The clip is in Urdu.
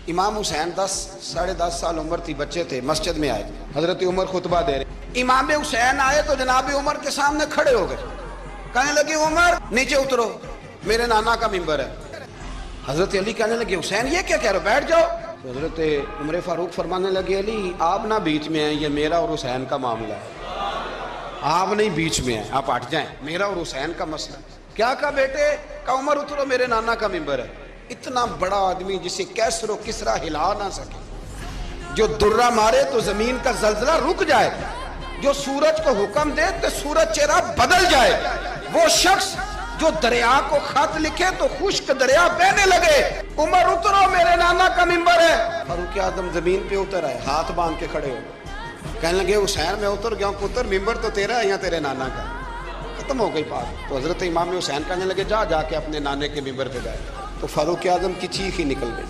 امام حسین 10-10.5 سال عمر تھی، بچے تھے، مسجد میں آئے، حضرت عمر خطبہ دے رہے، امام حسین آئے تو جناب عمر کے سامنے کھڑے ہو گئے، کہنے لگے عمر نیچے اترو، میرے نانا کا ممبر ہے۔ حضرت علی کہنے لگے حسین یہ کیا کہہ رہے ہو، بیٹھ جاؤ۔ تو حضرت عمر فاروق فرمانے لگے علی آپ نہ بیچ میں ہیں، یہ میرا اور حسین کا معاملہ ہے، آپ نہیں بیچ میں ہیں، آپ ہٹ جائیں، میرا اور حسین کا مسئلہ۔ کیا کہا بیٹے؟ کہا عمر اترو، میرے نانا کا ممبر ہے۔ اتنا بڑا آدمی جسے کیسر و کسرا ہلا نہ سکے، جو درہ مارے تو زمین کا زلزلہ رک جائے، جو سورج کو حکم دے تو سورج چہرہ بدل جائے، وہ شخص جو دریا کو خط لکھے تو خشک دریا بہنے لگے، عمر اترو میرے نانا کا ممبر ہے۔ فاروق اعظم زمین پہ اتر آئے، ہاتھ باندھ کے کھڑے ہو، کہنے لگے حسین میں اتر گیا ہوں، پتر ممبر تو تیرا ہے یا تیرے نانا کا؟ ختم ہو گئی بات۔ تو حضرت امام حسین کہنے لگے جا کے اپنے نانے کے ممبر پہ جائے، تو فاروق اعظم کی چیخ ہی نکل گئی۔